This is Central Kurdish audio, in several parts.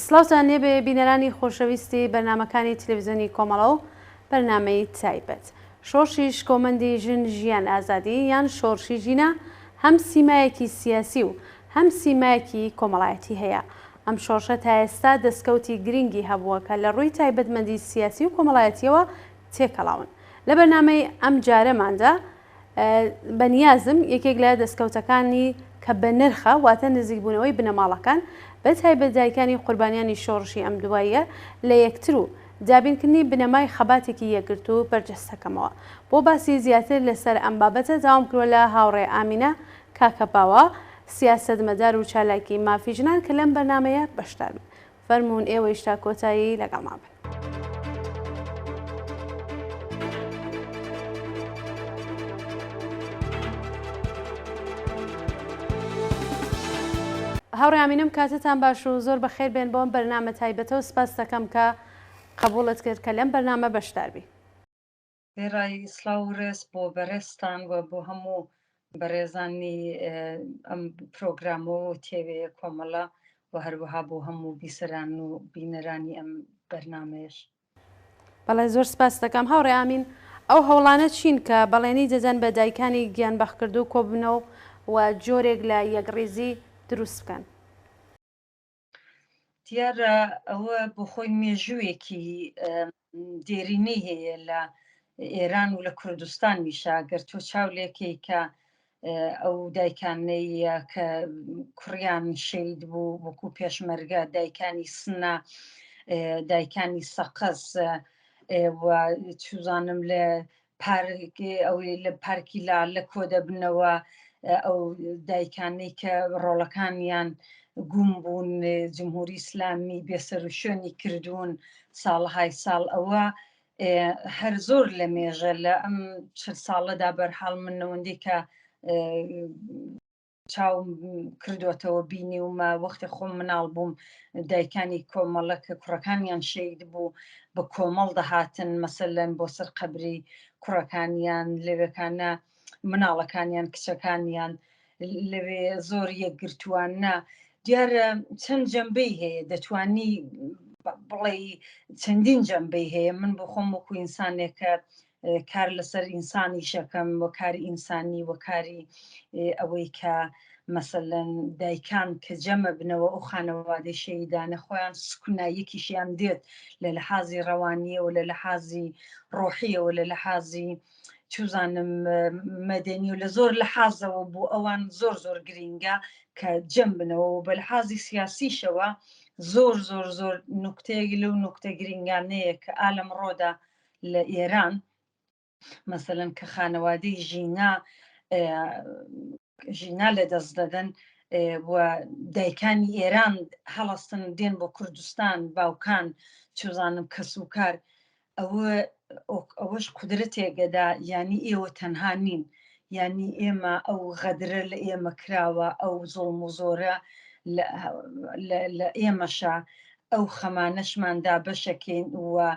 سلااوان لێ بێ بینەرانی خۆشەویستی بەرنمەکانی تلڤیزیۆنی کۆمەڵە و بەرنمەی تایبەت. شۆڕشیش کۆمەندی ژن ژیان ئازادی یان شۆڕشی ژینە هەم سیمایەکی سیاسی و هەم سیمایەکی کۆمەڵایەتی هەیە. ئەم شۆڕشە تا ئێستا دەستکەوتی گرنگی هەبووە کە لە ڕووی تایبەتمەندی سیاسی و کۆمەڵایەتیەوە تێکەڵاون. لە بەرنمەی ئەم جارەماندا بەنیازم یەکێک لە دەستکەوتەکانی کە بە نرخە واتە نزیکبوونەوەی بنەماڵەکان بە تایبەت دایکانی قوربانیانی شۆڕشی ئەم دواییە لە یەکتر و دابینکردنی بنەمای خەباتێکی یەکگرت و بەرجەستەکەمەوە. بۆ باسی زیاتر لەسەر ئەم بابەتە داوام کردووە لە هاوڕێ ئامینە کاکەپاوە سیاسەتمەدار و چالاکی مافیژنان کە لەم بەرنمەیە بەشدار بن. فەرموون ئێوەی تا کۆتایی لەگەڵمان بن. هاوڕێ ئامینەم کاتتان باش و زۆر بەخێر بێن بۆم بەرنامە تایبەتەوە سپاس دەکەم کە قبوڵت کرد کە لەم بەرنامە بەشدار بی. بێڕای سلااو ڕێز بۆ بەڕێستان و بۆ هەموو بەڕێزانی ئەم پرۆگرامەوە و تێوەیە کۆمەڵە و هەروەها بۆ هەموو بیسەران و بینەرانی ئەم بەرنمەیەش. بەڵێ زۆر سپاس دەکەم هاوڕێ ئامین. ئەو هەوڵانە چین کە بەڵێنی دەدەن بە دایکانی گیانبەخکردو و کۆبنەوە و جۆرێک لە یەکڕێزی دروست بکەن؟ دیارە ئەوە بۆ خۆی مێژوویەکی دێرینەی هەیە لە ئێران و لە کوردستان میشا گەر تۆ چاو لێکەی کە ئەو دایکانەی کە کوڕیان شەید بوو وەکو پێشمەرگە دایکانی سنە دایکانی سەقەس چوزانم لە ئەوی لە پارکی لە کۆ دەبنەوە ئەو دایکانەی کە ڕۆڵەکانیان گوم بوون جمهوری ئیسلامی بێسەر و شوێنی کردوون ساڵهای ساڵ ئەوە هەر زۆر لە مێژە لە ئەم 40 ساڵەدا بەرحاڵ من ئەوەندەی کە چاو کردوێتەوە بینی ومە وەختی خۆم مناڵ بووم دایکانی کۆمەڵە کە کوڕەکانیان شەید بوو بە کۆمەڵ دەهاتن مەسەلەن بۆ سەر قەبری کوڕەکانیان لەوێکانە مناڵەکانیان کچەکانیان لەوێ زۆر یەکگرتووانە. دیارە چەند جەمبەی هەیە دەتوانی بڵێ چەندین جەمبەی هەیە. من بۆ خۆم وەکو ئینسانێکە کار لەسەر ئینسانی شەکەم وە کاری ئینسانی وە کاری ئەوەی کە مەسەلەن دایکان کە جەمە بنەوە ئەو خانەوادەی شەیدانە خۆیان سکونایەکیشیان دێت لە لەحازی ڕەوانیەوە لە لەحازی ڕۆحیەوە لە لەحازی چوزانم مەدەنی و لە زۆر لەحازەوە بوو ئەوان زۆر زۆر گرینگە کە جەم بنەوە و بە لەحازی سیاسیشەوە زۆر زۆر زۆر نوکتەیەکی لەو نوکتە گرنگانەیە کە ئالەم ڕۆدا لە ئێران مەسەلەن کە خانەوادەی ژینا لە دەست دەدەن و دایکانی ئێران هەڵەستن دێن بۆ کوردستان باوکان چوزانم کەسوکار ئەوەش قودرەتێکگەدا ینی ئێوە تەنها نین ینی ئێمە ئەو غەدرە لە ئێمە کراوە ئەو زۆڵم و زۆرە لە ئێمەشە ئەو خەمانەشماندا بەشەکەین وە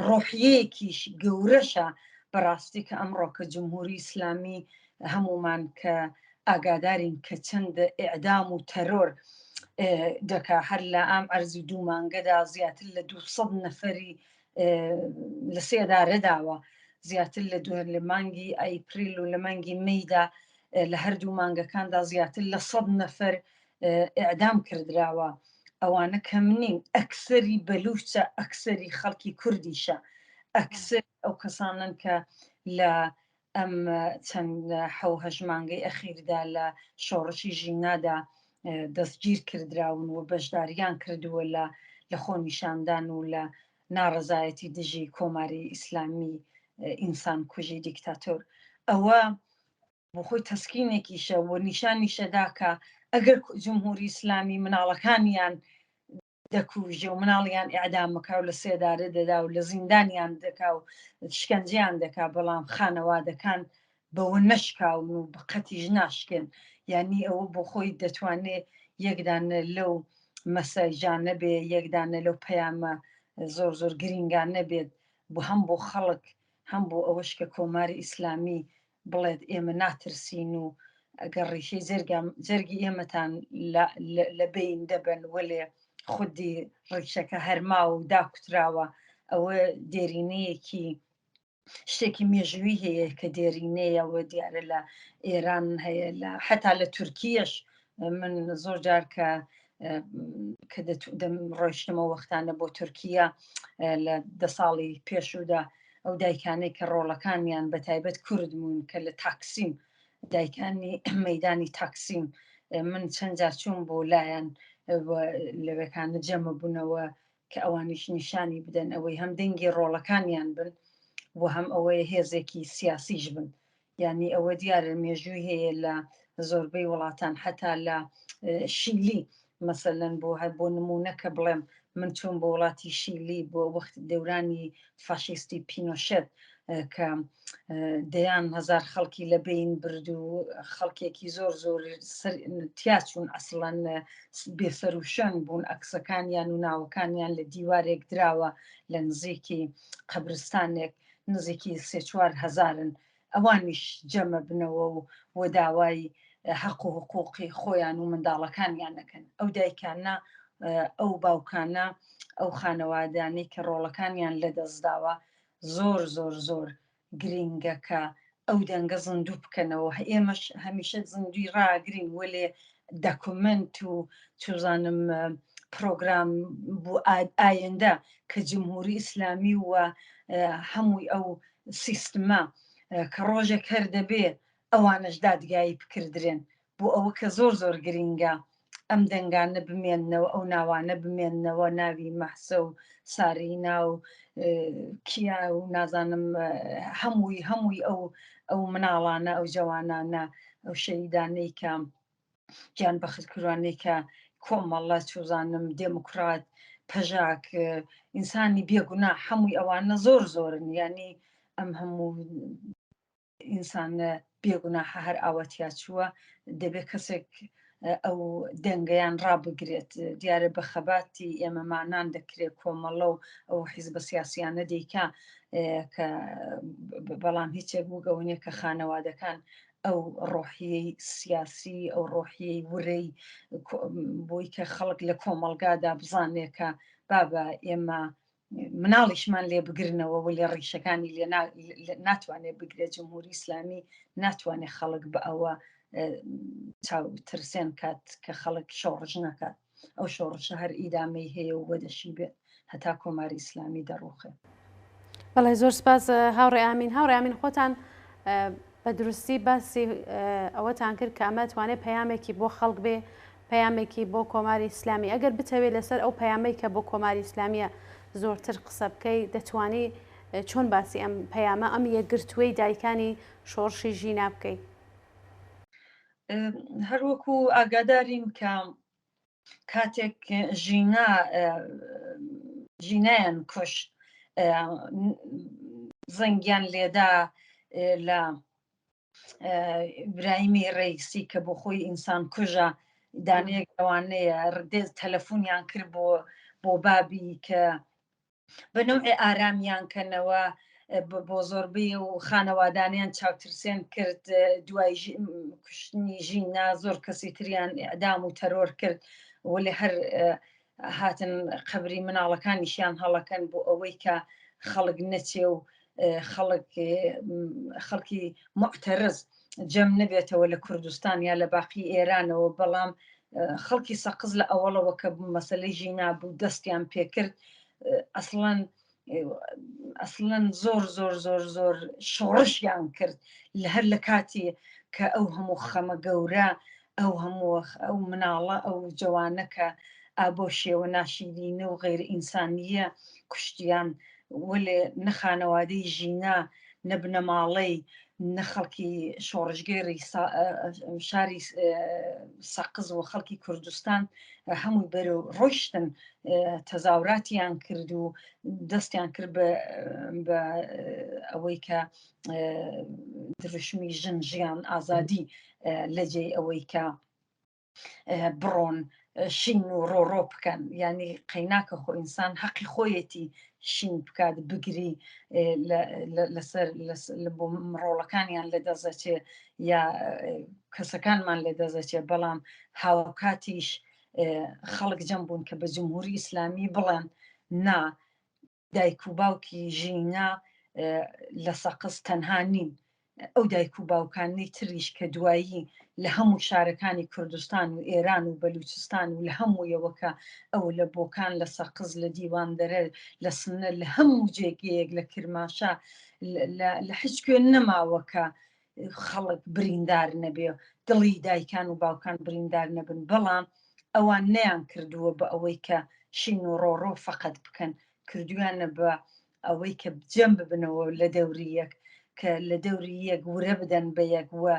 ڕۆحیەیەکیش گەورەشە بەڕاستی کە ئەمڕۆ کە جمهوری ئیسلامی هەمومان کە ئاگادارین کە چەند ئیعدام و تەرۆر دەکا هەر لە ئام ئەرزی دوو مانگەدا زیاتر لە 200 نەفەری لە سێدا ڕێداوە زیاتر لە مانگی ئایپریل و لە مانگی مەیدا لە هەردوو مانگەکاندا زیاتر لە 100 نەفەر ئیعدام کردراوە. ئەوانە کەم نین ئەکسەری بەلوچە ئەکسەری خەڵکی کوردیشە ئەکسەر ئەو کەسانن کە لە ئەم چەند حەوهەژ مانگەی ئەخیردا لە شۆڕشی ژینادا دەستگیر کردراون و بەشداریان کردووە لە خۆ نیشاندان و لە ناڕەزایەتی دژی کۆماری ئیسلامی ئینسان کوژی دیکتاتۆر. ئەوە بۆ خۆی تەسکینێکیشە و نیشانیشەدا کە ئەگەر جمهوری ئیسلامی مناڵەکانیان دەکوژە و مناڵیان ئیعدامەکە و لە سێدارە دەدا و لە زیندانیان دەکا و شکەنجیان دەکا بەڵام خانەوادەکان بەوە نەشکاون و بە قەتیژ ناشکێن یعنی ئەوە بۆ خۆی دەتوانێت یەکدانە لەو مەسەجانە بێ یەکدانە لەو پەیامە زۆر زۆر گرنگانە بێت بۆ هەم بۆ خەڵک هەم بۆ ئەوەش کە کۆماری ئیسلامی بڵێت ئێمە ناترسین و ئەگەر ڕیشەی جەرگی ئێمەتان لە بین دەبن وەلێ خودی ڕیشەکە هەرما و داکوتراوە ئەوە دێرینەیەکی شتێکی مێژووی هەیە کە دێرینەیەوە دیارە لە ئێران هەیە لە حتا لە تورکیەش من زۆر جار کە ڕۆیشتمە وەختانە بۆ تورکیا لە 10 ساڵی پێشودا ئەو دایکانەی کە ڕۆڵەکانیان بە تایبەت کورد بوون کە لە تاکسیم دایکانی مەدانی تاکسیم من چەند جار چوون بۆ لایەن لەوەکانە جەمە بوونەوە کە ئەوانیش نیشانی بدەن ئەوەی هەم دەنگی ڕۆڵەکانیان بن و هەم ئەوەیە هێزێکی سیاسیش بن یعنی ئەوە دیارە مێژووی هەیە لە زۆربەی وڵاتان حتا لە شیلی مەسەلەن بۆ نمونونەکە بڵێم من چوون بۆ وڵاتی شیلی بۆ وەخت دەورانی فاشیستی پینۆشێت کە دەیان هزار خەڵکی لە بین برد و خەڵکێکی زۆر زۆر تیاچوون ئەسڵەن بێسەر و شەنگ بوون ئەکسەکانیان و ناوەکانیان لە دیوارێک دراوە لە نزیکی قەبرستانێک نزیکی 3-4 هزارن ئەوانیش جەمە بنەوە و داوای حەق و حقوقی خۆیان و منداڵەکانیان نەکەن ئەو دایکانە ئەو باوکانە ئەو خانەوادانەی کە ڕۆڵەکانیان لەدەستداوە زۆر زۆر زۆر گرینگە کە ئەو دەنگە زیندوو بکەنەوە ئێمەش هەمیشە زیندوی ڕاگرین وەلێ دەکومنت و چزانم پرۆگرام بۆ ئایندە کە جمهوری ئیسلامی وە هەمووی ئەو سیستمە کە ڕۆژێک هەر دەبێ ئەوانش دادگایی بکردرێن بۆ ئەوە کە زۆر زۆر گرینگە ئەم دەنگانە بمێننەوە ئەو ناوانە بمێننەوە ناوی مەحسە و سارینا و کیا و نازانم هەمووی ئەو مناڵانە ئەو جوانانە ئەو شەیدانەی کە گیان بەخت کردوانەی کە کۆمەڵە چوزانم دموکرات پەژاک ئینسانی بێگونا هەمووی ئەوانە زۆر زۆرن ینی ئەم هەموو ئینسانە بێگونا هەر ئاوەتیا چووە دەبێت کەسێک ئەو دەنگەیان ڕابگرێت دیارە بە خەباتی ئێمەمانان دەکرێت کۆمەڵە و ئەو حیزبە سیاسیانە دیکە کە بەڵام هیچێک بووگەونیە کە خانەوادەکان ئەو ڕۆحیەی سیاسی ئەو ڕۆحیەی ورەی بۆی کە خەڵک لە کۆمەلگادا بزانێکە بابە ئێمە مناڵیشمان لێ بگرنەوە و لێ ڕیشەکانی لێ ناتوانێت بگرێت جمهوری ئیسلامی ناتوانێت خەڵک بە ئەوە ترسێن کات کە خەڵک شۆڕژ نەکات ئەو شۆڕشە هەر ئیدامەی هەیە و وەدەشی بێت هەتا کۆماری ئیسلامی دەڕوخێ. بەڵێ زۆر سپاس هاوڕێ ئامین هاوڕێ ئامین خۆتان بە دروستی باسی ئەوەتان کرد کە ئەمە توانێت پەیامێکی بۆ خەڵک بێ پەیامێکی بۆ کۆماری ئیسلامی ئەگەر بتەوێت لەسەر ئەو پەیامەی کە بۆ کۆماری ئیسلامیە زۆرتر قسە بکەی دەتوانی چۆن باسی ئەم پەیامە ئەم یەکگرتووەی دایکانی شۆڕشی ژینا بکەی. هەروەکو ئاگادارین کە کاتێک ژینایان کوشت زەنگیان لێدا لە ئیبراهیمی ڕەیسی کە بۆ خۆی ئینسان کوژە دانەیەک ئەوانەیە ڕدێز تەلەفۆنیان کرد بۆ بابی کە بە نوعی ئارامیان کەنەوە بۆ زۆربەی و خانەوادانیان چاوترسێن کرد دوای کوشتنی ژینا زۆر کەسی تریان ئەدام و تەرۆر کرد وەلی هەر هاتن قەبری مناڵەکانیشیان هەڵەکەن بۆ ئەوەی کە خەڵک نەچێ و خەڵکی معتەرز جەم نەبێتەوە لە کوردستان یا لە باقی ئێرانەوە بەڵام خەڵکی سەقز لە ئەوڵەوە کە مەسەلەی ژینا بوو دەستیان پێکرد ئەسڵەن زۆر زۆر زۆر زۆر شۆڕشیان کرد لە هەر لە کاتی کە ئەو هەموو خەمە گەورە ئەو هەموو ئەو مناڵە ئەو جوانە کە ئابۆ شێوە ناشیرینە و غیر ئینسانیە کوشتیان وەلێ نەخانەوادەی ژینا نەبنە ماڵەی نەخەڵکی شۆڕژگەری شاری سەقز و خەڵکی کوردستان هەمووی بەرە ڕۆیشتن تەزاوراتیان کرد و دەستیان کرد بە ئەوەی کە دروشمی ژیان ئازادی لەجێ ئەوەی کە بڕۆن شین و ڕۆڕۆ بکەن ینی قەیناکە خۆ ئینسان حەقی خۆیەتی شین بکات بگری لەسەر بۆ مڕۆڵەکانیان لەدەزەچێ یا کەسەکانمان لەدەزەچێ بەڵام هاوکاتیش خەڵک جەم بوون کە بە جمهوری ئیسلامی بڵێن نا دایک و باوکی ژینە لە سەقز تەنها نین، ئەو دایک و باوکانی تریش کە دوایی لە هەموو شارەکانی کوردستان و ئێران و بەلوچستان و لە هەموویەوەکە ئەو لە بۆکان لە سەقز لە دیواندەرە لە سنە لە هەموو جێگەیەک لە کرماشا لە هیچ کوێن نەماوەکە خەڵک بریندار نەبێ، دڵی دایکان و باوکان بریندار نەبن، بەڵام ئەوان نەیان کردووە بە ئەوەی کە شین و ڕۆڕۆ فەقەت بکەن، کردویانە بە ئەوەی کە جەم ببنەوە لە دەوری یەک، کە لە دەوری یەک ورە بدەن بە یەک وە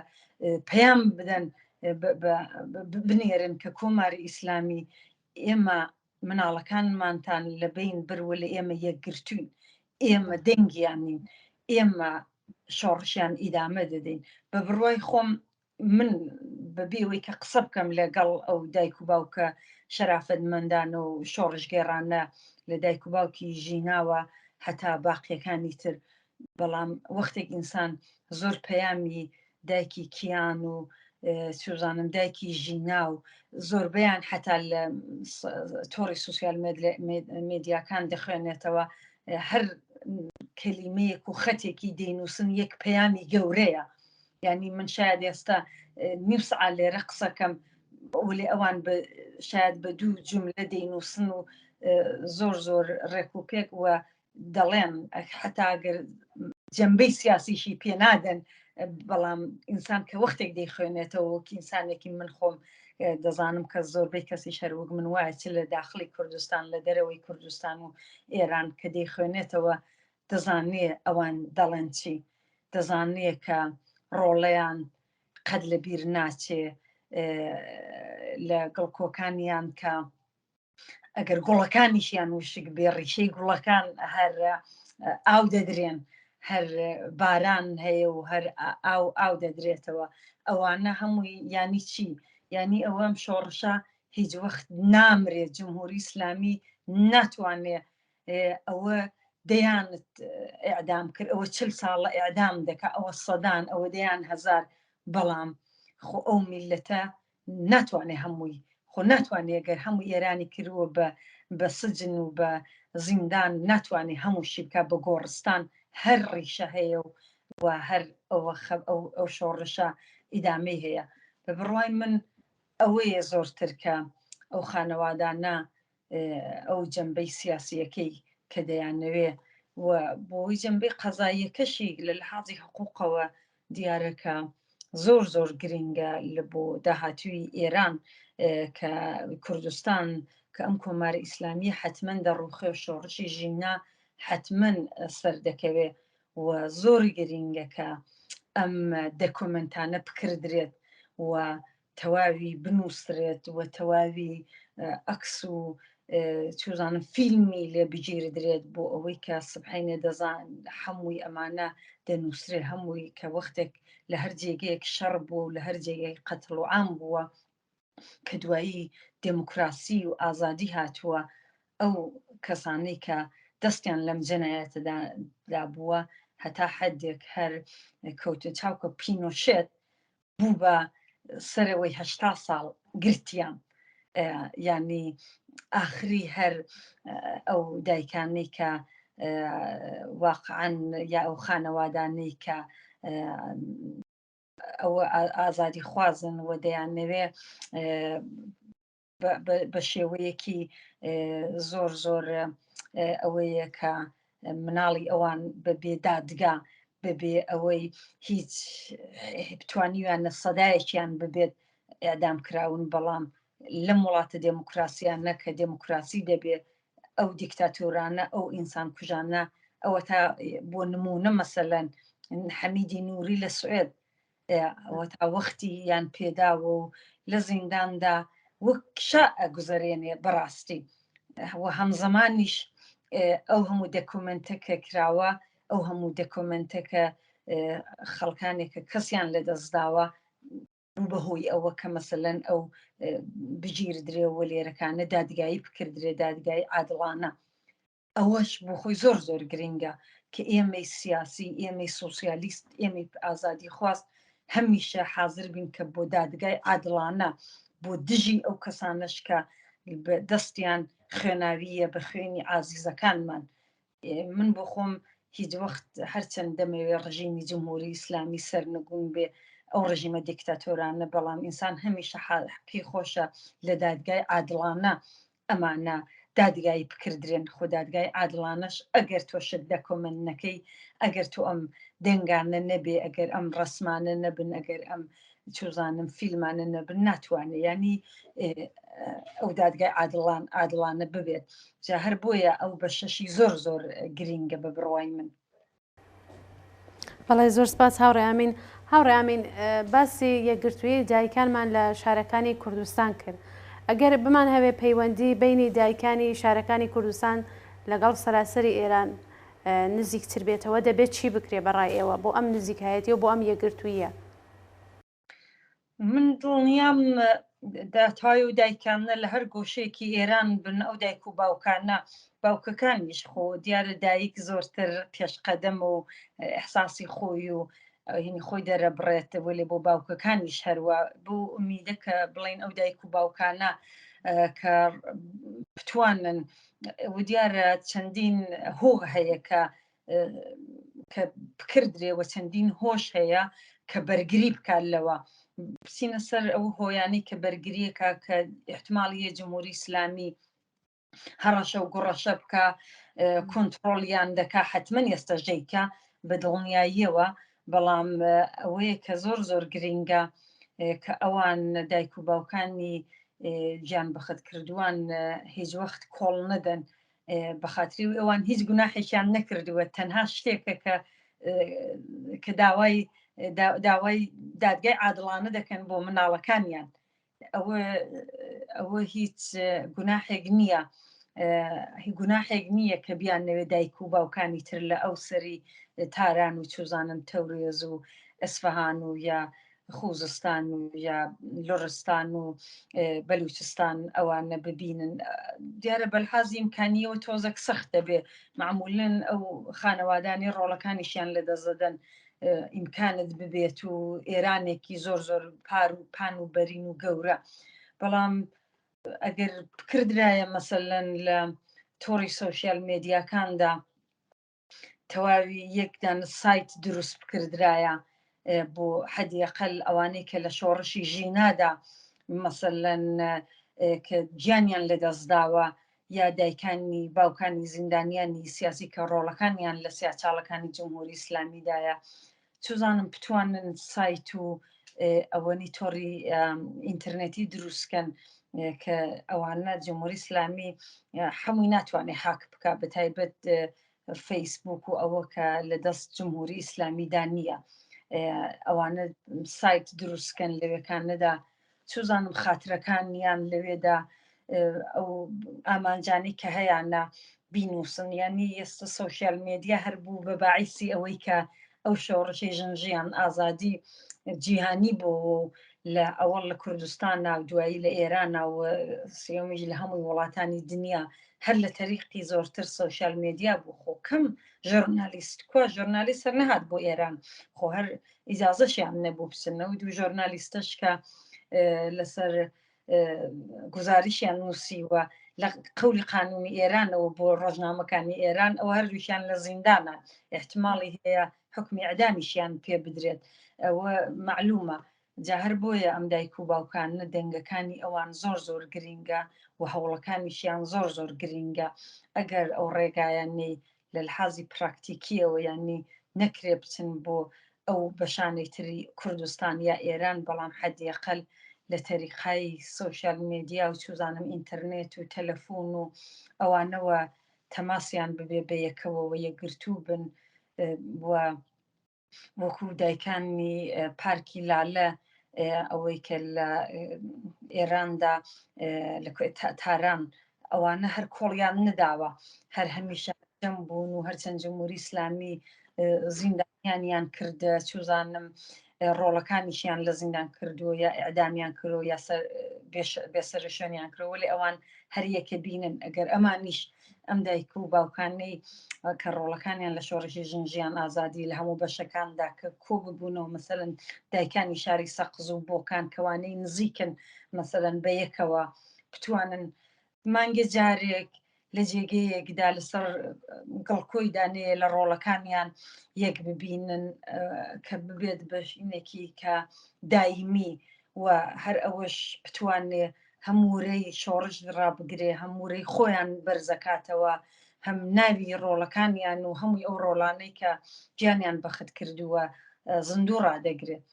پەیام بدەن بنێرن کە کۆماری ئیسلامی ئێمە مناڵەکانمانتان لە بین بروە لە ئێمە یەکگرتوین، ئێمە دەنگیانین، ئێمە شۆڕشیان ئیدامە دەدەین. بە بڕوای خۆم من بەبێەوەی کە قسە بکەم لەگەڵ ئەو دایک و باوکە شەرافەتمەندانە و شۆڕژگێڕانە لە دایک و باوکی ژیناوە هەتا باقیەکانی تر، بەڵام وەختێک ئینسان زۆر پەیامی دایکی کیان و سوزانم دایکی ژینا و زۆربیان حتا لە تۆڕی سوسیال مێدیاکان دەخوێنێتەوە، هەر کەلیمەیەک و خەتێکی دەینووسن یەک پەیامی گەورەیە. یعنی من شاید ئێستا نیو سعات لێرە قسەکەم ولی ئەوان شاید بە دوو جملە دەینووسن و زۆر زۆر ڕێک و پێک وە دەڵێن حتا ئەگەر جەمبەی سیاسیشی پێنادەن، بەڵام ئینسان کە وەختێک دەیخوێنێتەوە وەکی ئینسانێکی من خۆم دەزانم کە زۆربەی کەسی شەروەک من وایە چ لە داخلی کوردستان لە دەرەوەی کوردستان و ئێران کە دەیخوێنێتەوە دەزانێ ئەوان دەڵێن چی، دەزانێ کە ڕۆڵەیان قەت لە بیر ناچێ لە گڵکۆکانیان کە ئەگەر گوڵەکانیشیان وشک بێ ڕیشەی گوڵەکان هەر ئاو دەدرێن، هەر باران هەیە و هەر ئاو دەدرێتەوە، ئەوانە هەمووی ینی چی؟ ینی ئەوەم شۆڕشە هیچ وەخت نامرێت، جمهوری ئیسلامی ناتوانێ ئەوە دەیانت ئەعدام کرد، ئەوە 40 ساڵە ئەعدام دەکە، ئەوە سەدان، ئەوە دەیان هەزار، بەڵام خۆ ئەو میلەتە ناتوانێ هەمووی خۆ ناتوانێت گەر هەموو ئێرانی کردووە بە سجن و بە زیندان، ناتوانێت هەمووشی بکە بە گۆڕستان، هەر ڕیشە هەیە و هەر ئەو شۆڕشە ئیدامەی هەیە. بە بڕوای من ئەوەیە زۆرتر کە ئەو خانەوادانە ئەو جەمبەی سیاسیەکەی کە دەیانەوێ و بۆی جەمبەی قەزاییەکەشی لە لەحاظی حقوقەوە دیارەکە زۆر زۆر گرنگە لە بۆ داهاتووی ئێران کە کوردستان کە ئەم کۆماری ئیسلامی حتمما دەڕوخێ و شۆڕشی ژینا حتمما سەردەکەوێ و زۆری گرنگەکە ئەم دەکۆمنتانە بکردرێت و تەواوی بنووسرێت و تەواوی ئەکس و چزانم فیلمی لێ بگیردرێت بۆ ئەوەی کە سبحینە دەزان هەمووی ئەمانە دەنووسرێ، هەمووی کە وەختێک لە هەر جێگەیەک شەڕ بوو لە هەر جێگەی قەتڵ و عام بووە کە دوایی دموکراسی و ئازادی هاتووە، ئەو کەسانەی کە دەستیان لەم جەنایەتەدا بووە هەتا حدێک هەر کەوتە چاوکە پینۆشێت بوو بە سەرەوەی 80 ساڵ گرتیان، ینی ئاخری هەر ئەو دایکانەی کە واقعاً یا ئەو خانەوادانەی کە ئەوە ئازادی خوازن و دەیانەوێ بە شێوەیەکی زۆر زۆر ئەوەیە کە مناڵی ئەوان بەبێ دادگا بەبێ ئەوەی هیچ بتوانیویانە سەدایەکیان ببێت ئەدام کراون، بەڵام لەم وڵاتە دموکراسیانە کە دموکراسی دەبێت ئەو دیکتاتۆرانە ئەو ئینسان کوژانە ئەوە تا بۆ نمونە مەسەلەن حەمیدی نووری لە سوێد ئەوە تا وەختی یان پێداوە و لە زینداندا وەک شا ئەگوزارێنێ بەڕاستی و هەمزەمانیش ئەو هەموو دەکۆمنتەکە کراوە، ئەو هەموو دەکۆمنتەکە خەڵکانێکە کەسیان لە دەستداوە بوو بەهۆی ئەوە کە مەسەلەن ئەو بگیردرێەوە لێرەکانە دادگایی بکردرێ، دادگای عادڵانە. ئەوەش بۆ خۆی زۆر زۆر گرنگە کە ئێمەی سیاسی، ئێمەی سۆسیالیست، ئێمەی ئازادی خواست هەمیشە حاضر بین کە بۆ دادگای عادڵانە بۆ دژی ئەو کەسانش کە دەستیان خوێناویە بە خوێنی ئازیزەکانمان. من بۆ خۆم هیچ وەخت هەرچەند دەمەوێ ڕژیمی جمهوری ئیسلامی سەرنگون بێ ئەو ڕژیمە دیکتاتۆرانە، بەڵام ئینسان هەمیشە پێی خۆشە لە دادگای عادڵانە ئەمانە دادگای بکردرێن. خۆ دادگای عادڵانەش ئەگەر تۆ شت دەکۆمنەکەی، ئەگەر تۆ ئەم دەنگانە نەبێ، ئەگەر ئەم ڕسمانە نەبن، ئەگەر ئەم چوزانم فیلمانە نەبن، ناتوانێت ینی ئەو دادگای عادڵانە ببێت. جا هەر بۆیە ئەو بە شەشی زۆر زۆر گرینگە بە بڕوای من. بەڵێ زۆر سپاس هاوڕێ ئامین باسی یەکگرتووی دایکانمان لە شارەکانی کوردستان کرد. ئەگەر بمان هەوێ پەیوەندی بینی دایکانی شارەکانی کوردستان لەگەڵ سەراسەری ئێران نزیکتر بێتەوە، دەبێت چی بکرێ بەڕای ئێوە بۆ ئەم نزیکایەتی و بۆ ئەم یەکگرتوویە؟ من دڵنیام داتای و دایکانە لە هەر گۆشەیەکی ئێران بن، ئەو دایک و باوکانە باوکەکانیش خۆ دیارە دایک زۆرتر پێشقەدەم و ئەحساسی خۆی و هینی خۆی دەرەبڕێتەوە لێ بۆ باوکەکانیش هەروە. بۆ ئومیدە کە بڵین ئەو دایک و باوکانە کە بتوانن و دیارە چەندین هۆ هەیە کە بکردرێەوە، چەندین هۆش هەیە کە بەرگری بکات لەوە بچینە سەر ئەو هۆیانی کە بەرگریەکە کە احتماڵیە جمهوری ئیسلامی هەڕەشە و گوڕەشە بکە، کۆنتترۆلیان دەکا، حتمما ئێستەژەیکە بە دڵنیاییەوە. بەڵام ئەوەیە کە زۆر زۆر گرینگە کە ئەوان دایک و باوکانی گیان بەخت کردووان هیچ وەخت کۆڵ نەدەن، بەخاتری و ئەوان هیچ گوناحێکیان نەکردووە، تەنها شتێکە کە داوای دادگای عادڵانە دەکەن بۆ مناڵەکانیان. ئەوە هیچ گوناحێک نییە، گوناحێک نییە کە بیانەوێت دایک و باوکانی تر لە ئەو سەری تاران و چوزانم تەورێز و ئەسفەهان و یا خوزستان و یا لۆڕستان و بەلوچستان ئەوانە ببینن. دیارە بەلحازی ئیمکانیەوە تۆزەک سەخت دەبێ، معمولن ئەو خانەوادانی ڕۆڵەکانیشیان لەدەزەدەن ئیمکانت ببێت و ئێرانێکی زۆر زۆر پان و بەرین و گەورە. بەڵام ئەگەر بکردرایە مەسەلەن لە تۆڕی سۆشیال مێدیاکاندا تەواوی یەکدان سایت دروست بکردرایە بۆ حەدیەقەل ئەوانەی کە لە شۆڕشی ژینادا مەسەلەن کە گیانیان لەدەستداوە، یا دایکانی باوکانی زیندانیانی سیاسی کە ڕۆڵەکانیان لە سیاچاڵەکانی جمهوری ئیسلامیدایە، چزانم بتوانن سایت و ئەوەنی تۆڕی ئینتەرنێتی دروستکەن کە ئەوانە جمهوری ئیسلامی هەمووی ناتوانێت حاک بکە، بە تایبەت فەیسبوک و ئەوە کە لە دەست جمهوری ئیسلامیدا نییە. ئەوانە سایت دروستکەن لەوێکانەدا، چزانم خاترەکانیان لەوێدا ئەو ئامانجانی کە هەیەە بینوسن. ینی ئێستا سۆشیال مێدیا هەر بوو بە باعیسی ئەوەی کە ئەو شۆڕشی ژنجیان ئازادی جیهانی بۆ لە ئەوەڵ لە کوردستان و دوایی لە ئێران و سێمیش لە هەمووی وڵاتانی دنیا هەر لە تەریقی زۆرتر سۆشیال مێدیا بوو. خۆ کەم ژۆرنالیست کووە ژۆرنالیست هەر نەهات بۆ ئێران، خۆ هەر ئیجازەشیان نەبوو بچنەوە دوو ژۆرنالیستەش کە لەسەر گزاریشیان نووسیوە لە قولی قانونی ئێرانەوە بۆ ڕۆژنامەکانی ئێران، ئەو هەردووشیان لە زیندانە، احتماڵی هەیە حکمی ئەدامیشیان پێ بدرێت. ئەوە معلومە. جا هەر بۆیە ئەم دایک و باوکانە دەنگەکانی ئەوان زۆر زۆر گرینگە و هەوڵەکانیشیان زۆر زۆر گرینگە. ئەگەر ئەو ڕێگایانەی لە لحاظی پراکتیکیەوە ینی نەکرێ بچن بۆ ئەو بەشانەی تری کوردستان یا ئێران، بەڵام حەدیەقەل لە تەریقای سۆشیال مێدیا و چوزانم ئینتەرنێت و تەلەفۆن و ئەوانەوە تەماسیان ببێ بە یەکەوەوە یەکگرتوو بن. وەکو دایکانی پارکی لالە ئەوەی کە لە ئێراندا لە تاران ئەوانە هەر کۆڵیان نەداوە، هەر هەمیشە جەم بوون و هەرچەند جمهوری ئیسلامی زیندانیانیان کردە، چوزانم ڕۆڵەکانیشیان لە زیندان کردووە یا ئەعدامیان کردو یا بێسەر شوێنیان کردەوە، لێ ئەوان هەر یەکە بینن. ئەگەر ئەمانیش ئەم دایک و باوکانەی کە ڕۆڵەکانیان لە شۆڕژی ژنجیان ئازادی لە هەموو بەشەکاندا کە کۆ ببوونەوە مەسەرەن دایکانی شاری سەقز و بۆکان کەوانەی نزیکن مەسەرەن بە یەکەوە بتوانن مانگە جارێک لە جێگەیەکدا لەسەر گڵکۆی دانەیە لە ڕۆڵەکانیان یەک ببینن کە ببێت بەشینێکی کە دایمی و هەر ئەوەش بتوانێ هەمورەی شۆڕش ڕابگرێ هەمورەی خۆیان بەرزەکاتەوە هەم ناوی ڕۆڵەکانیان و هەمووی ئەو ڕۆڵانەی کە گیانیان بەخت کردووە زیندوو ڕدەگرێت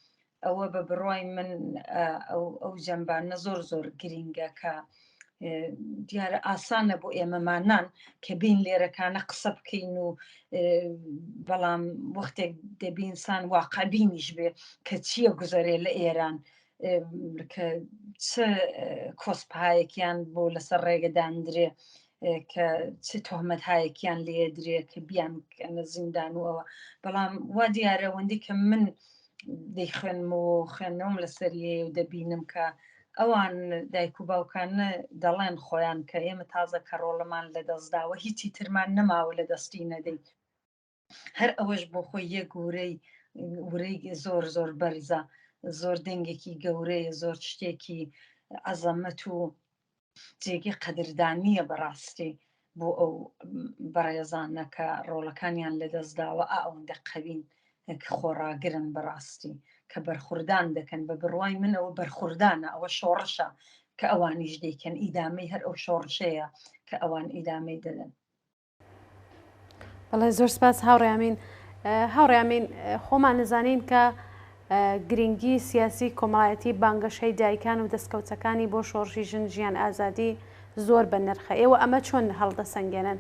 ئەوە بە بڕای من ئەو جەمبانە زۆر زۆر گرینگە کە دیارە ئاسانە بۆ ئێمەمانان کە بین لێرەکانە قسە بکەین و بەڵام وەختێک دەبینسان واقعبینیش بێ کە چییە گوزارێ لە ئێران کە چ کۆسپایەکیان بۆ لەسەر ڕێگەدانرێ کە چ تۆهمەت هایەکیان لێدرێ کە بیان زیندان وەوە بەڵام وا دیارە وەندی کە من دەیخوێنم و خوێندنەوەم لەسەریە و دەبینم کە ئەوان دایک و باوکانە دەڵێن خۆیان کە ئێمە تازە کە ڕۆڵەمان لە دەستداوە هیچی ترمان نەماوە لە دەستی نەدەیت هەر ئەوەش بۆ خۆی یەک ورەی زۆر زۆر بەرزە زۆر دەنگێکی گەورەیە زۆر شتێکی عەزەمەت و جێگی قەدردانیە بەڕاستی بۆ ئەو بەڕێزانە کە ڕۆڵەکانیان لە دەستداوە ئەوەندە قەوین خۆڕاگرن بەڕاستی کە بەرخوردان دەکەن بە بڕوای منەوە بەرخوردانە ئەوە شۆڕشە کە ئەوانیش دەیکەن ئیدامەی هەر ئەو شۆڕشەیە کە ئەوان ئیدامەی دەدەن. بەڵێ زۆر سپاس هاوڕێمین خۆمان نزانین کە گرنگی سیاسی کۆمەڵایەتی بانگەشەی دایکان و دەستکەوتەکانی بۆ شۆڕژی ژن ژیان ئازادی زۆر بە نرخە ئێوە ئەمە چۆن هەڵدەسەنگێنن؟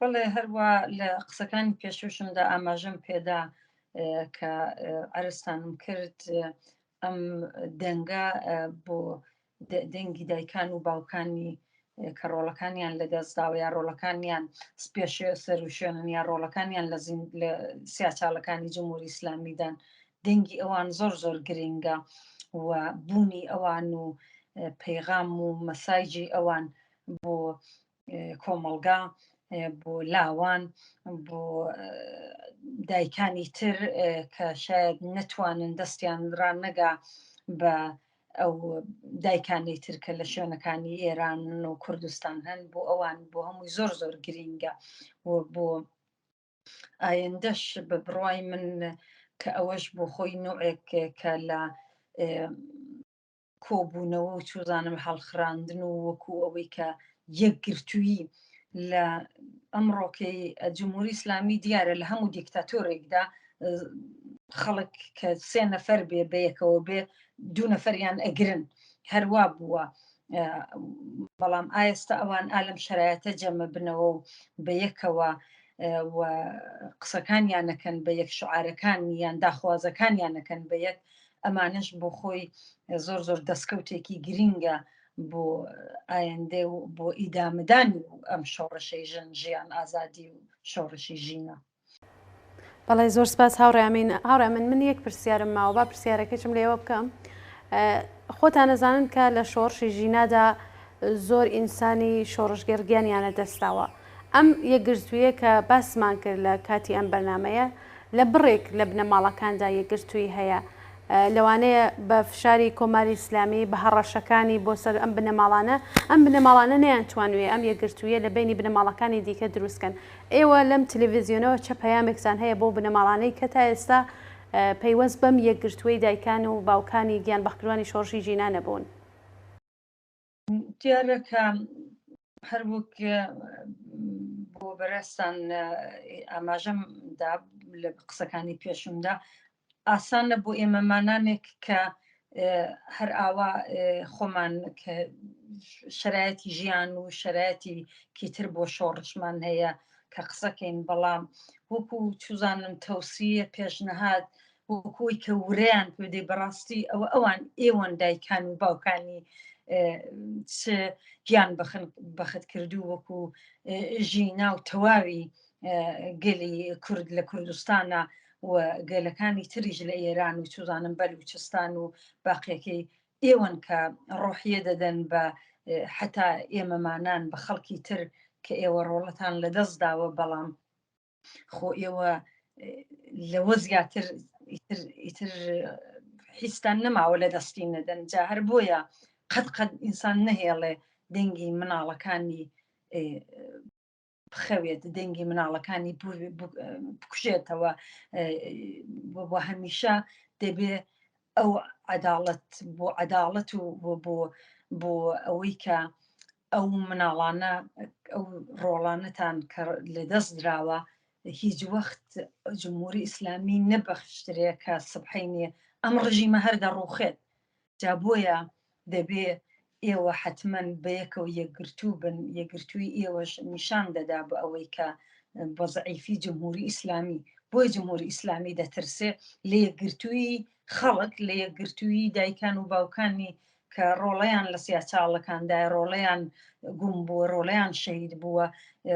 بەڵێ هەروە لە قسەکانی پێشوشمدا ئاماژەم پێدا کە عەرزتانم کرد ئەم دەنگە بۆ دەنگی دایکان و باوکانی کە ڕۆڵەکانیان لە دەستداوە یا ڕۆڵەکانیان سپێشێ سەر و شوێنن یا ڕۆڵەکانیان لە سیاچاڵەکانی جمهوری ئیسلامیدان دەنگی ئەوان زۆر زۆر گرنگە و بوونی ئەوان و پەیغام و مەساجی ئەوان بۆ کۆمەلگا بۆ لاوان بۆ دایکانی تر کە شاید نەتوانن دەستیان ڕانەگا بە ئەو دایکانی ترکە لە شوێنەکانی ئێران و کوردستان هەن بۆ ئەوان بۆ هەمووی زۆر زۆر گرینگە و بۆ ئایندەش بە بڕوای من کە ئەوەش بۆ خۆی نوعێک کە لە کۆبوونەوە و چوزانم هەڵخراندن و وەکو ئەوەی کە یەکگرتووی لە ئەمڕۆکەی جمهوری ئیسلامی دیارە لە هەموو دیکتاتۆرێکدا خەڵک کە 3 نەفەر بێ بەیەکەوە بێ 2 نەفەریان ئەگرن هەروە بووە بەڵام ئایستا ئەوان ئالەم شەرایەتە جەمە بنەوە و بەیەکەوە و قسەکانیانەکەن بە یەک شعارەکانیان داخوازەکانیانەکەن بە یەک ئەمانش بۆ خۆی زۆر زۆر دەستکەوتێکی گرینگە بۆ ئایندێ و بۆ ئیدامەدانی و ئەم شۆڕشەی ژن ژیان ئازادی و شۆڕشی ژینە. بەڵێ زۆر سپاس هاوڕێمن من یەک پرسیارم ماوە با پرسیارەکەچم لێوە بکەم خۆتان نەزانن کە لە شۆڕشی ژینادا زۆر ئینسانی شۆڕشگەرگیانیانە دەستاوە ئەم یەکگرتوویە کە باسمان کرد لە کاتی ئەم بەرنامەیە لە بڕێک لە بنەماڵەکاندا یەکگرتووی هەیە لەوانەیە بە فشاری کۆماری ئیسلامی بە هەڕەشەکانی بۆ سەر ئەم بنەماڵانە نەیانتوانوێ ئەم یەکگرتوویە لە بینی بنەماڵەکانی دیکە دروستکەن ئێوە لەم تەلەڤیزیۆنەوە چه پەیامێکتان هەیە بۆ بنەماڵانەی کە تا ئێستا پەیوەست بەم یەکگرتووەی دایکان و باوکانی گیان بەخکردوانی شۆڕشی ژینە نەبوون؟ دیارە کە هەر وەک بۆ بەڕێستان ئاماژەمدا لە قسەکانی پێشمدا ئاسانە بۆ ئێمەمانانێک کە هەر ئاوا خۆمان کە شرایەتی ژیان و شرایەتی کیتر بۆ شۆڕشمان هەیە کە قسەکەین بەڵام وەکو چوزانم تەوسیە پێشنەهات وەکوی کە ورەیان پێدەی بەڕاستی ئەوە ئەوان ئێوەن دایکان و باوکانی چ گیان بەخت کردو وەکو ژینا و تەواوی گەلی کورد لە کوردستانە و گەلەکانی تریژ لە ئێران و چوزانم بەلوچستان و باقیەکەی ئێوەن کە ڕۆحیە دەدەن بە حتا ئێمەمانان بە خەڵکی تر کە ئێوە ڕۆڵەتان لەدەست داوە بەڵام خۆ ئێوە لەوە زیاتر ئیتر هیچتان نەماوە لە دەستی نەدەن جا هەر بۆیە قەت ئینسان نەهێڵێ دەنگی مناڵەکانی بخەوێت دەنگی مناڵەکانی بکوژێتەوە بۆ هەمیشە دەبێ ئەو عەداڵەت بۆ عەداڵەت و بۆ ئەوەی کە ئەو مناڵانە ئەو ڕۆڵانەتان کە لەدەست دراوە هیچ وەخت جمهوری ئیسلامی نەبەخشترێ کە سبحەینێ ئەم ڕژیمە هەر دەڕوخێت جا بۆیە دەبێ ئێوە حتمما بەیەکەوە یەکگرتوو بن یەکگرتووی ئێوەش نیشان دەدا بە ئەوەی کە بە زەعیفی جمهوری ئیسلامی بۆی جمهوری ئیسلامی دەترسێ لە یەکگرتووی خەڵک لە یەکگرتووی دایکان و باوکانی کە ڕۆڵەیان لە سیاچاڵەکاندای ڕۆڵەیان گوم بووە ڕۆڵەیان شەهید بووە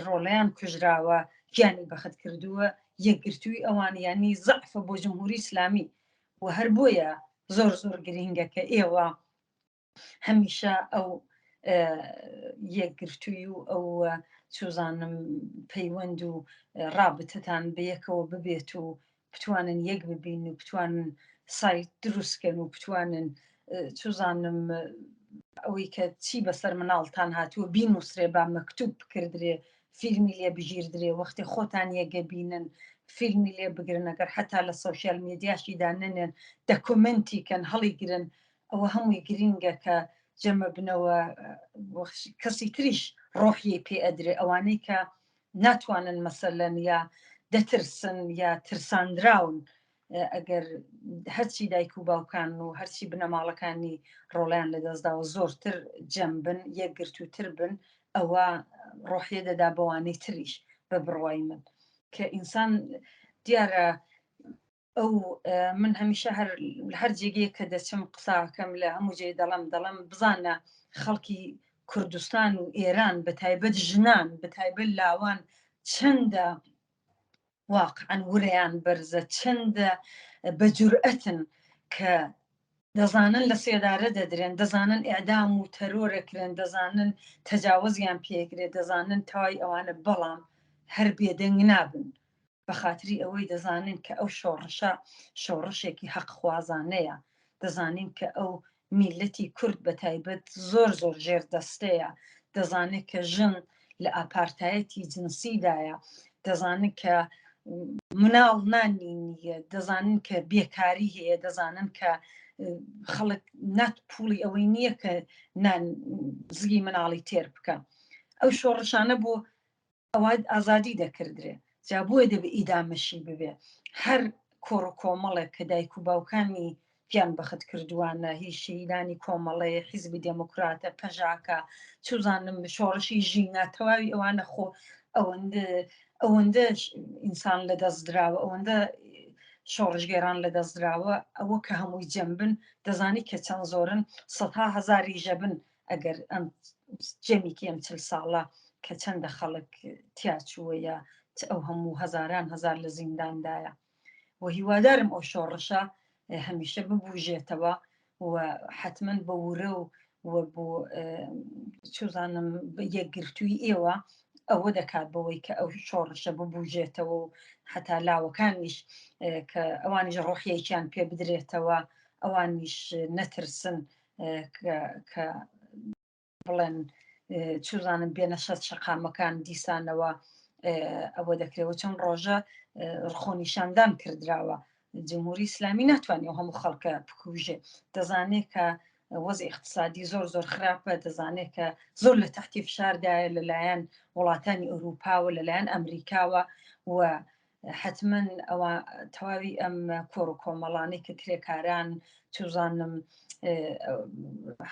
ڕۆڵەیان کوژراوە گیانی بەخت کردووە یەکگرتووی ئەوان ینی زەعفە بۆ جمهوری ئیسلامی و هەر بۆیە زۆر گرینگە کە ئێوە هەمیشە ئەو یەکگرتووی و ئەو چوزانم پەیوەند و ڕابتتان بەیەکەوە ببێت و بتوانن یەک ببین و بتوانن سایت دروستکەن و بتوانن چوزانم ئەوەی کە چی بەسەر مناڵتان هاتووە بینووسرێ با مەکتوب بکردرێ فیلمی لێ بژیردرێ وەختی خۆتان یەگە بینن فیلمی لێ بگرن ئەگەر حتا لە سۆشیال میدیاشیدا ننێن دەکومنتی کەن هەڵی گرن ئەوە هەمووی گرینگە کە جەمە بنەوە کەسی تریش ڕۆحی پێ ئەدرێ ئەوانەی کە ناتوانن مەسەلەن یا دەترسن یا ترساندراون ئەگەر هەرچی دایک و باوکان و هەرچی بنەماڵەکانی ڕۆڵیان لەدەستداوە زۆرتر جەمبن یەکگرتووتر بن ئەوە ڕۆحیە دەدا بەوانەی تریش بە بڕوای من کە ئینسان دیارە ئەو من هەمیشە هەر جێگەیە کە دەچم قساکەم لە هەموو جێ دەڵم بزانە خەڵکی کوردستان و ئێران بەتایبەت ژنان بەتایبەت لاوان چەندە واقعاً وریان بەرزە چەندە بە جورئەتن کە دەزانن لە سێدارە دەدرێن دەزانن ئێعدام و تەرۆرەکرێن دەزانن تەجاوزیان پێکرێت دەزانن تەوای ئەوانە بەڵام هەر بێدەنگ نابن بە خااتری ئەوەی دەزانن کە ئەو شۆڕشە شۆڕشێکی حەقخوازانەیە دەزانین کە ئەو میلەتی کورد بە تایبەت زۆر ژێر دەستەیە دەزانێت کە ژن لە ئاپارتایەتی جنسیدایە دەزانن کە مناڵ نانی نییە دەزانن کە بێکاری هەیە دەزانن کە خەڵک نات پوڵی ئەوەی نییە کە زگی مناڵی تێر بکە ئەو شۆڕشانە بۆ ئەوە ئازادی دەکردرێ جا بۆیە دەبێ ئیدامەشی ببێ هەر کۆڕ و کۆمەڵێک کە دایک و باوکانی گیان بەخت کردووانە هیچ شیدانی کۆمەڵەیە حیزبی دموکراتە پەژاکە چوزانم شۆڕشی ژینە تەواوی ئەوانە خۆ ئەوەندە ئینسان لەدەست دراوە ئەوەندە شۆڕژگێران لەدەستدراوە ئەوە کە هەمووی جەمبن دەزانی کە چەند زۆرن سەدها هەزاری ژەبن ئەگەر ئەم جەمیکی ئەم 40 ساڵە کە چەندە خەڵک تیاچووە یا ئەو هەموو هەزاران هەزار لە زینداندایە و هیوادارم ئەو شۆڕشە هەمیشە ببوژێتەوە و حتمما بە ورە و بۆ چوزانم یەکگرتووی ئێوە ئەوە دەکات بەوەی کە ئەو شۆڕشە ببوژێتەوە و حتا لاوەکانیش کە ئەوانیش ڕۆحیەکیان پێ بدرێتەوە ئەوانیش نەترسن کە بڵێن چوزانم بێنەشەت شەقامەکان دیسانەوە ئەوە دەکرێەوە چەند ڕۆژە ڕخۆنیشاندان کردراوە جمهوری ئیسلامی ناتوانێت هەموو خەڵکە بکوژێ دەزانێت کە وەزی اقتصادی زۆر خراپە دەزانێت کە زۆر لە تحتی فشاردایە لەلایەن وڵاتانی ئەوروپاوە لەلایەن ئەمریکاوە و حتمما ئەوە تەواوی ئەم کۆڕ و کۆمەڵانەی کە کرێکاران چوزانم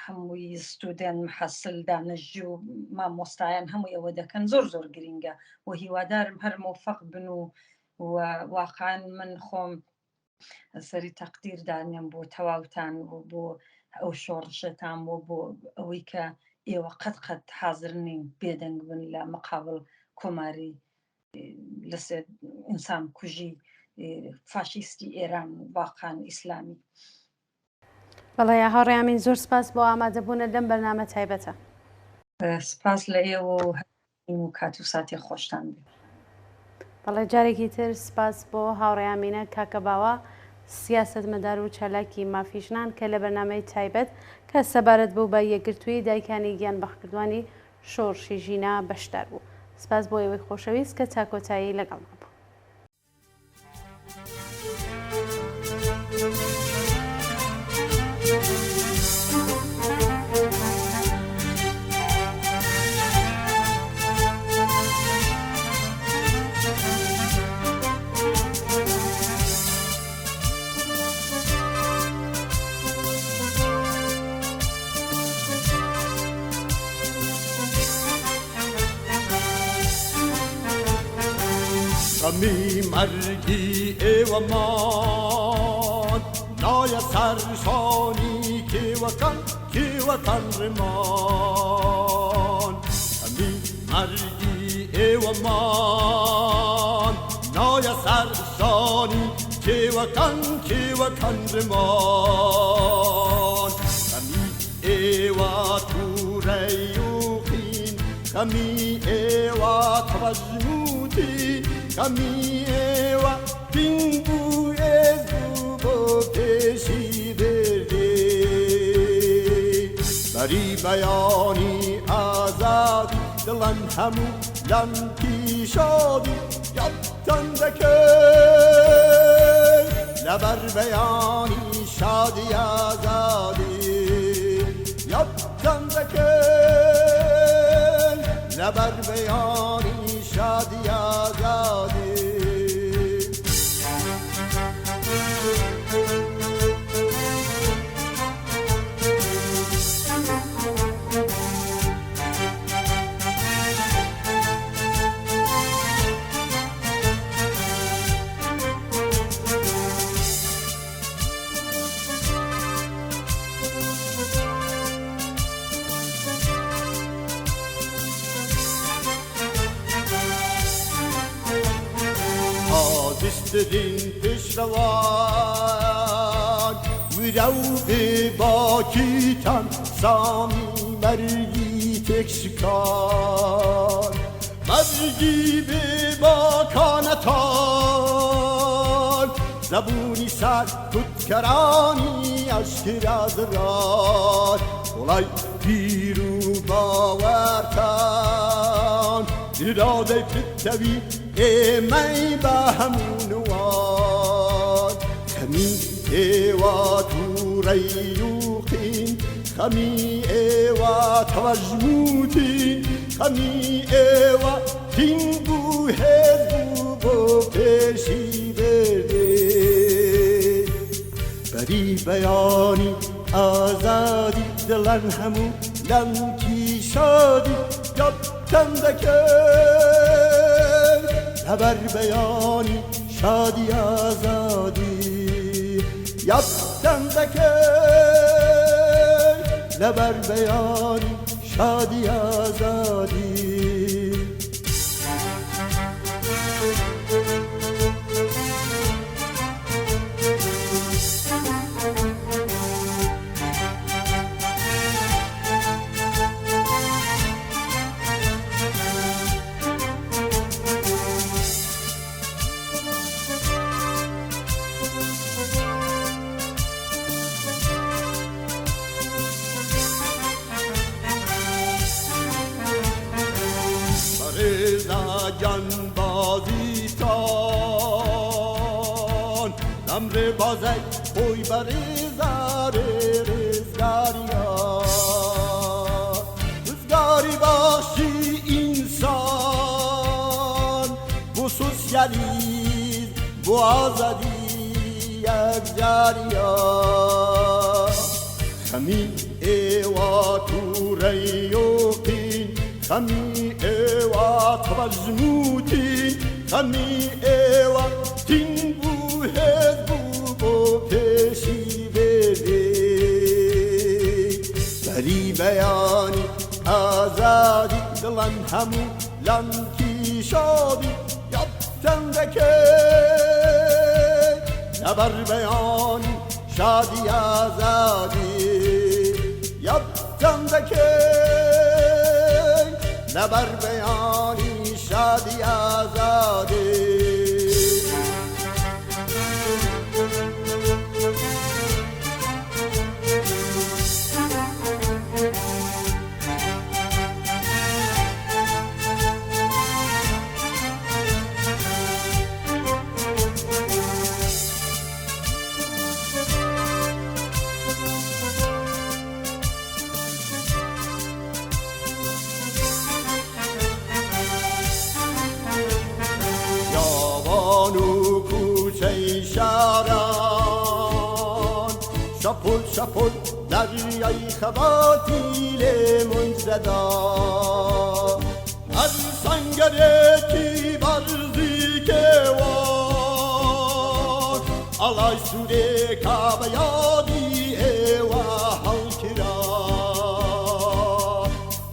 هەمووی ستودێن محەسل دانەژوو مامۆستایان هەمووی ئەوە دەکەن زۆر گرینگە و هیوادارم هەر مۆفەق بن و واقعاً من خۆم سەری تەقدیر دانێم بۆ تەواوتان و بۆ ئەو شۆڕشتان و بۆ ئەوەی کە ئێوە قەت حاضر نین بێدەنگ بن لە مقابل کۆماری لەسێ ئینسان کوژی فاشیستی ئێران واقعاً ئیسلامی بەڵێ هاوڕێیامین زۆر سپاس بۆ ئامادەبوونە لەم بەرنامە تایبەتە سپاس لە ئێوە و کات و ساتی خۆشتان بێ. بەڵێ جارێکی تر سپاس بۆ هاوڕێیامینە کاکە باوە سیاسەتمەدار و چالاکی مافیژنان کە لە بەرنامەی تایبەت کە سەبارەت بوو بە یەکگرتووی دایکانی گیان بەخکردوانی شۆڕشی ژینە بەشدار بوو. سپاس بۆ ئێوەی خۆشەویست کە تاکۆتایی لەگەڵمان بوو. غمی مرگی ایومان نای سرشانی که وطن رمان غمی مرگی ایومان نای سرشانی که وطن رمان غمی ایوا تو ریوخین غمی ایوا توجموتی غمی ایوا دینگو ازدو پیشی برده بری بیانی آزادی دلن همو لنکی شادی یادتن دکر لبر بیانی شادی آزادی یادتن دکر لبر بیانی شادی آزادی دسترین پیشروان ویرو با کیتن سامی مرگی تکشکار مرگی به با کانتان زبونی سر خودکرانی اشک رازران kolay پیرو باورتان اراده پتوی ایمی به همونوان خمی ایوا تو ریوخین خمی ایوا توجموتین خمی ایوا تینگو هزبو با پیشی برده بری بیانی آزادی دلن همو لنکی شادی یادتن دکر لبر بیانی شادی آزادی یادتن دکر لبر بیانی شادی آزادی جانبازی تان نمر بازی خوی بریزار رزگاری باشی انسان بو سوسیالیزم بو آزادی یکجاریا خمی ایوا تو ریوقین خمی ایوا توجموتی خمی ایوا تینگو هزبو با پیشی بده بری بیانی آزادی دلن همو لنکی شادی یادتن دکر لبر بیانی شادی آزادی یادتن دکر لبر بیانی شادی آزادی شپل شپل دریای خباتیل منزدا از سنگرکی برزی که وار alay sude kabayadi ewa halkira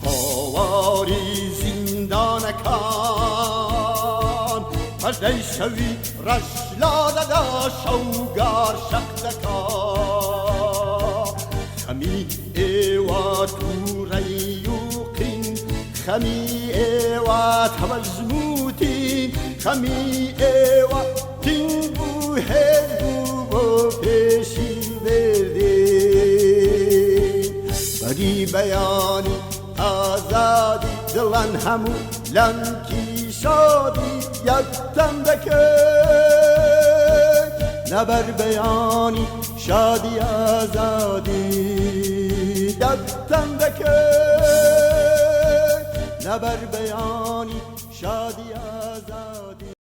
havari zindana kan pardey shavi rashlada da shawgar shaqdaka khami ewa turayuqin khami ewa tawazmutin khami ewa tinbu hebu peşi verdi bagi bayani azadi dilan hamu lanki şadi yaktan da kök naber bayani şadi azadi yaktan da kök naber bayani şadi azadi.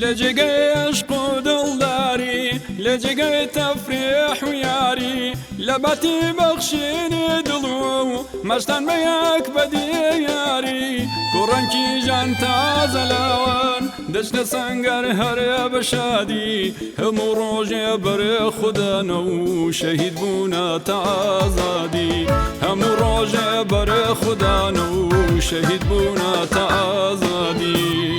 لجقي عشق ودلداري لجقي تفريح وياري لباتي بخشيني دلو مشتان بياك بدياري كورنكي جان تازلوان دشت سنگر هر بشادي همو روجي بر خدانو شهيد بونا تعزادي همو روجي بر خدانو شهيد بونا تعزادي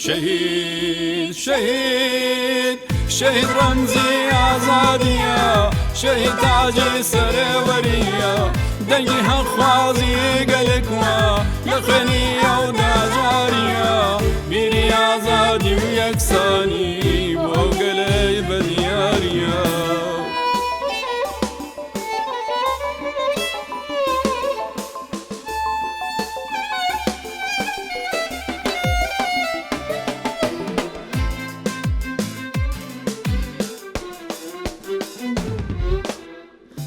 شهيد شهيد شهيد رمزي آزادية شهيد تاجي سرورية دنجي هخوازي قلقوا لخنية وداجارية بيري آزادي ويكساني وقلي بديارية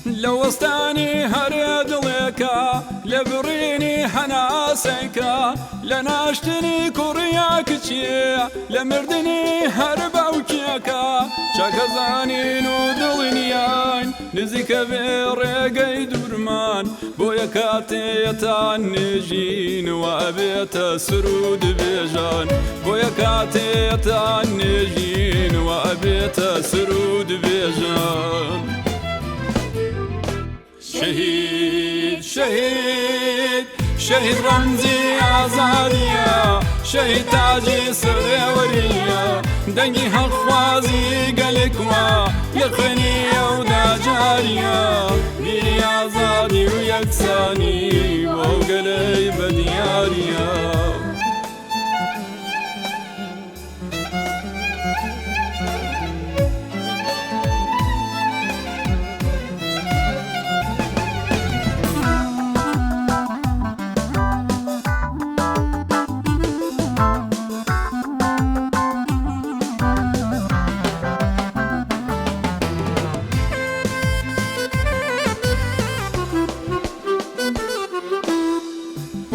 لو استاني هريد ليكا لبريني حناسيكا لناشتني كورياك تشيع لمردني هربا وكيكا شاكزاني نودلنيان نزيك بيريقي درمان بويا كاتي يتعنجين وابيت سرود بيجان بويا كاتي يتعنجين وابيت سرود بيجان شهيد شهيد شهيد رمزي آزادية شهيد تاجي سرورية دنجي هخوازي قلقوا يخنية وداجارية بيري آزادي ويكساني وقلي بديارية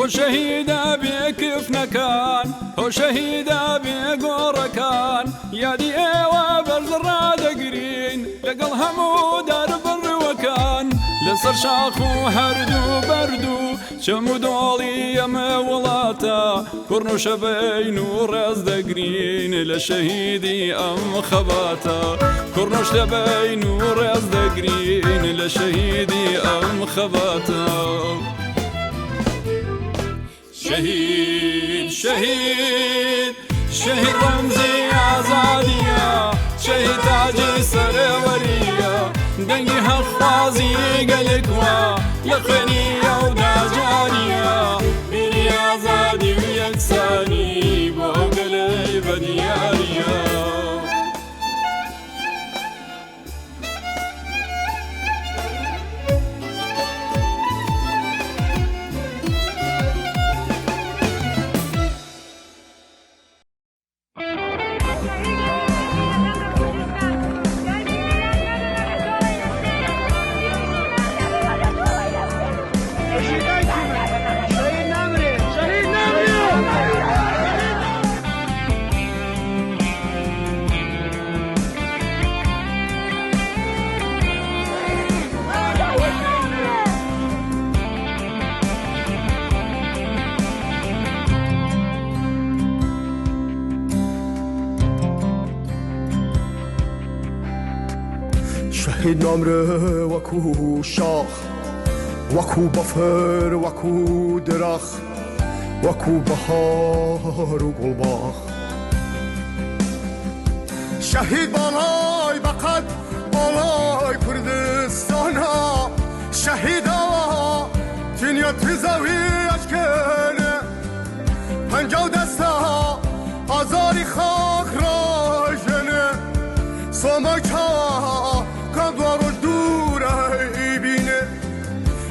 وشهيدا بكفنكان وشهيدا بقوركان يا دي ايوا برزراد قرين لقل همو دار بر وكان لسر شاخو هردو بردو شمو دولي يم ولاتا كورنو شبين ورز دقرين لشهيدي ام خباتا كورنو شبين ورز دقرين لشهيدي ام خباتا شهيد شهيد شهيد رمزي آزادية شهيد تاجي سرورية دنگي هخوازي قلقوا لخنية وداجانية بيني آزادي ويكساني بوقلي بديارية شهید نامره وکو شاخ وکو بافر وکو درخ وکو بهار و گلباخ شهید بالای بقد بالای کردستانا شهید آوا تینیا تیزاوی اشکنه پنجاو دستا آزاری خاک را جنه سوماکا کندواروش دوره بینه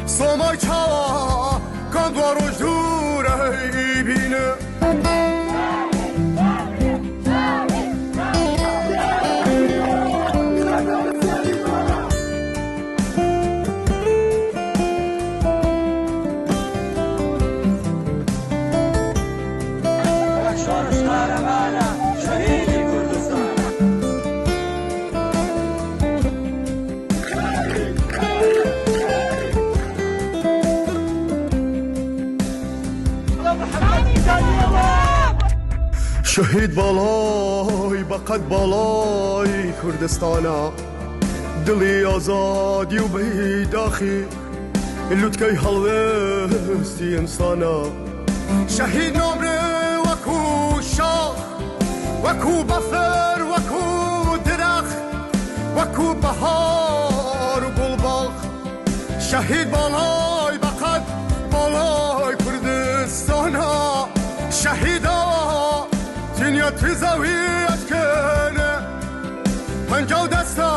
سوماکا کندواروش دوره بینه شهید بالای بقد بالای کردستانا دلی آزادی و بیداخی لوتکی حلوستی انسانا شهید نامره وکو شاخ وکو بفر وکو درخ وکو بهار و گلباخ شهید بالای بقد بالای کردستانا شهیدا تینیا تیزاوی اشکنه پنجاو دستا